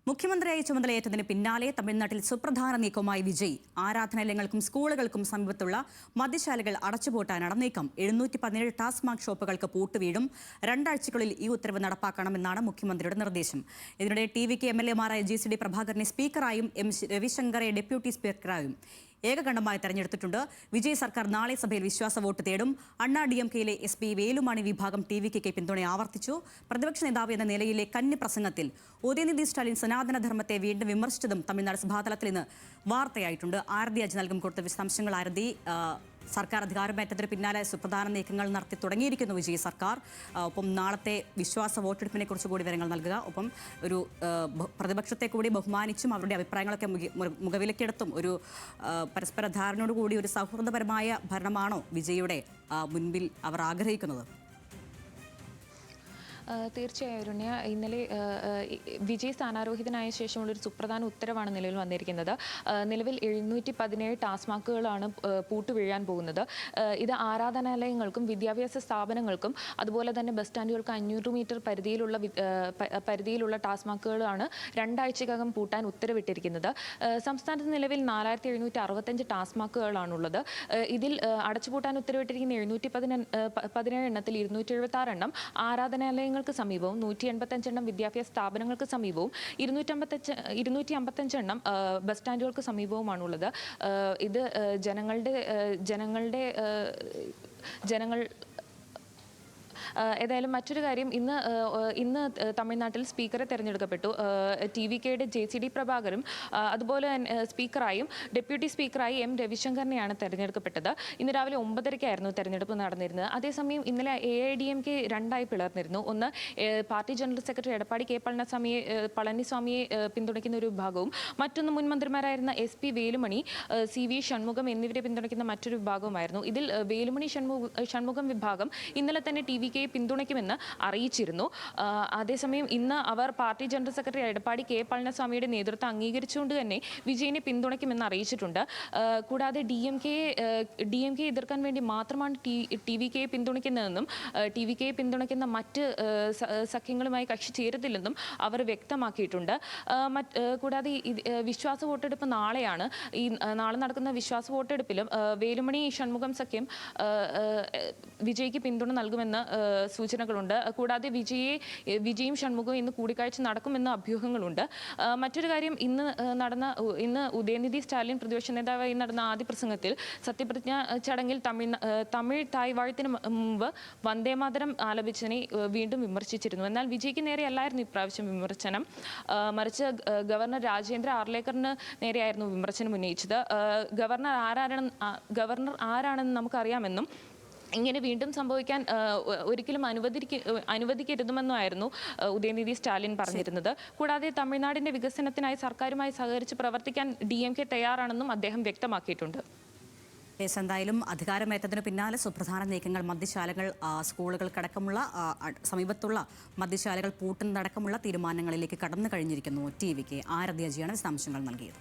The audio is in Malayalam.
മുഖ്യമന്ത്രിയായി ചുമതലയേറ്റതിന് പിന്നാലെ തമിഴ്നാട്ടിൽ സുപ്രധാന നീക്കവുമായി വിജയ്. ആരാധനാലയങ്ങൾക്കും സ്കൂളുകൾക്കും സമീപത്തുള്ള മദ്യശാലകൾ അടച്ചുപൂട്ടാനാണ് നീക്കം. 717 ടാസ്മാക് ഷോപ്പുകൾക്ക് പൂട്ടുവീഴും. 2 ആഴ്ചകളിൽ ഈ ഉത്തരവ് നടപ്പാക്കണമെന്നാണ് മുഖ്യമന്ത്രിയുടെ നിർദ്ദേശം. ഇതിനിടെ ടി.വിക്ക് എം.എൽ.എമാരായ ജി.സി.ഡി പ്രഭാകരനെ സ്പീക്കറായും എം രവിശങ്കറെ ഡെപ്യൂട്ടി സ്പീക്കറായും ഏകകണ്ഠമായി തെരഞ്ഞെടുത്തിട്ടുണ്ട്. വിജയ് സർക്കാർ നാളെ സഭയിൽ വിശ്വാസ വോട്ട് തേടും. അണ്ണാ DMK-യിലെ SP വേലുമണി വിഭാഗം ടി.വിക്ക് പിന്തുണ ആവർത്തിച്ചു. പ്രതിപക്ഷ നേതാവ് എന്ന നിലയിലെ കന്നി പ്രസംഗത്തിൽ ഉദയനിധി സ്റ്റാലിൻ സനാതനധർമ്മത്തെ വീണ്ടും വിമർശിച്ചതും തമിഴ്നാട് സഭാതലത്തിൽ ഇന്ന് വാർത്തയായിട്ടുണ്ട്. ആരതി അജ് നൽകും കൊടുത്ത വിശദാംശങ്ങൾ. ആരതി, സർക്കാർ അധികാരമേറ്റതിന് പിന്നാലെ സുപ്രധാന നീക്കങ്ങൾ നടത്തി തുടങ്ങിയിരിക്കുന്നു വിജയ് സർക്കാർ. ഒപ്പം നാളത്തെ വിശ്വാസ വോട്ടെടുപ്പിനെ കുറിച്ച് കൂടി വിവരങ്ങൾ നൽകുക. ഒപ്പം ഒരു പ്രതിപക്ഷത്തെ കൂടി ബഹുമാനിച്ചും അവരുടെ അഭിപ്രായങ്ങളൊക്കെ മുഖവിലക്കെടുത്തും ഒരു പരസ്പര ധാരണയോടുകൂടി ഒരു സൗഹൃദപരമായ ഭരണമാണോ വിജയുടെ മുൻപിൽ അവർ ആഗ്രഹിക്കുന്നത്? തീർച്ചയായും അരുണ്യ, ഇന്നലെ വിജയ് സ്ഥാനാരോഹിതനായ ശേഷമുള്ളൊരു സുപ്രധാന ഉത്തരവാണ് നിലവിൽ വന്നിരിക്കുന്നത്. നിലവിൽ 717 ടാസ്മാക്കുകളാണ് പൂട്ടുവീഴാൻ പോകുന്നത്. ഇത് ആരാധനാലയങ്ങൾക്കും വിദ്യാഭ്യാസ സ്ഥാപനങ്ങൾക്കും അതുപോലെ തന്നെ ബസ് സ്റ്റാൻഡുകൾക്ക് 500 മീറ്റർ പരിധിയിലുള്ള ടാസ്മാക്കുകളാണ് 2 ആഴ്ചക്കകം പൂട്ടാൻ ഉത്തരവിട്ടിരിക്കുന്നത്. സംസ്ഥാനത്ത് നിലവിൽ 4765 ടാസ്മാക്കുകളാണുള്ളത്. ഇതിൽ അടച്ചുപൂട്ടാൻ ഉത്തരവിട്ടിരിക്കുന്ന 717 എണ്ണത്തിൽ 276 എണ്ണം ആരാധനാലയങ്ങൾ സമീപവും 185 എണ്ണം വിദ്യാഭ്യാസ സ്ഥാപനങ്ങൾക്ക് സമീപവും 255 എണ്ണം ബസ് സ്റ്റാൻഡുകൾക്ക് സമീപവുമാണുള്ളത്. ഇത് ജനങ്ങൾ ഏതായാലും മറ്റൊരു കാര്യം, ഇന്ന് തമിഴ്നാട്ടിൽ സ്പീക്കറെ തെരഞ്ഞെടുക്കപ്പെട്ടു. ടി.വിയുടെ ജെ.സി.ഡി പ്രഭാകരും അതുപോലെ തന്നെ സ്പീക്കറായും ഡെപ്യൂട്ടി സ്പീക്കറായി എം രവിശങ്കറിനെയാണ് തെരഞ്ഞെടുക്കപ്പെട്ടത്. ഇന്ന് രാവിലെ 9:30-ക്കായിരുന്നു തെരഞ്ഞെടുപ്പ് നടന്നിരുന്നത്. അതേസമയം ഇന്നലെ AIADMK 2 പിളർന്നിരുന്നു. ഒന്ന് party general secretary Edappadi K പളനിസ്വാമിയെ പിന്തുണയ്ക്കുന്ന ഒരു വിഭാഗവും മറ്റൊന്ന് മുൻ മന്ത്രിമാരായിരുന്ന SP വേലുമണി, CV ഷൺമുഖം എന്നിവരെ പിന്തുണയ്ക്കുന്ന മറ്റൊരു വിഭാഗവുമായിരുന്നു. ഇതിൽ വേലുമണി ഷൺമുഖം വിഭാഗം ഇന്നലെ തന്നെ ടി.വിക്ക് പിന്തുണയ്ക്കുമെന്ന് അറിയിച്ചിരുന്നു. അതേസമയം ഇന്ന് അവർ party general secretary Edappadi K പളനിസ്വാമിയുടെ നേതൃത്വം അംഗീകരിച്ചുകൊണ്ട് തന്നെ വിജയനെ പിന്തുണയ്ക്കുമെന്ന് അറിയിച്ചിട്ടുണ്ട്. കൂടാതെ DMK എതിർക്കാൻ വേണ്ടി മാത്രമാണ് ടി.വിക്ക് പിന്തുണയ്ക്കുന്നതെന്നും ടി.വിക്ക് പിന്തുണയ്ക്കുന്ന മറ്റ് സഖ്യങ്ങളുമായി കക്ഷി ചേരത്തില്ലെന്നും അവർ വ്യക്തമാക്കിയിട്ടുണ്ട്. കൂടാതെ വിശ്വാസ വോട്ടെടുപ്പ് നാളെയാണ്. നാളെ നടക്കുന്ന വിശ്വാസ വോട്ടെടുപ്പിലും വേലുമണി ഷൺമുഖം സഖ്യം വിജയ്ക്ക് പിന്തുണ നൽകുമെന്ന് സൂചനകളുണ്ട്. കൂടാതെ വിജയും ഷൺമുഖവും ഇന്ന് കൂടിക്കാഴ്ച നടക്കുമെന്ന അഭ്യൂഹങ്ങളുണ്ട്. മറ്റൊരു കാര്യം, ഇന്ന് ഉദയനിധി സ്റ്റാലിൻ പ്രതിപക്ഷ നേതാവായി നടന്ന ആദ്യ പ്രസംഗത്തിൽ സത്യപ്രതിജ്ഞ ചടങ്ങിൽ തമിഴ് തായ് വാഴ്ത്തിന് മുമ്പ് വന്ദേമാതരം ആലപിച്ചതിനെ വീണ്ടും വിമർശിച്ചിരുന്നു. എന്നാൽ വിജയ്ക്ക് നേരെയല്ലായിരുന്നു ഇപ്രാവശ്യം വിമർശനം. മറിച്ച് ഗവർണർ രാജേന്ദ്ര ആർലേക്കറിന് നേരെയായിരുന്നു വിമർശനം ഉന്നയിച്ചത്. ഗവർണർ ആരാണെന്ന് നമുക്കറിയാമെന്നും ഇങ്ങനെ വീണ്ടും സംഭവിക്കാൻ ഒരിക്കലും അനുവദിക്കരുതുമെന്നായിരുന്നു ഉദയനിധി സ്റ്റാലിൻ പറഞ്ഞിരുന്നത്. കൂടാതെ തമിഴ്നാടിന്റെ വികസനത്തിനായി സർക്കാരുമായി സഹകരിച്ച് പ്രവർത്തിക്കാൻ DMK തയ്യാറാണെന്നും അദ്ദേഹം വ്യക്തമാക്കിയിട്ടുണ്ട്. എന്തായാലും അധികാരമേറ്റതിന് പിന്നാലെ സുപ്രധാന നീക്കങ്ങൾ, മദ്യശാലകൾ, സ്കൂളുകൾക്കടക്കമുള്ള സമീപത്തുള്ള മദ്യശാലകൾ പൂട്ടുന്നതടക്കമുള്ള തീരുമാനങ്ങളിലേക്ക് കടന്നു കഴിഞ്ഞിരിക്കുന്നു ടി.വിക്ക്. ആരതി അജിയാണ് വിശദാംശങ്ങൾ നൽകിയത്.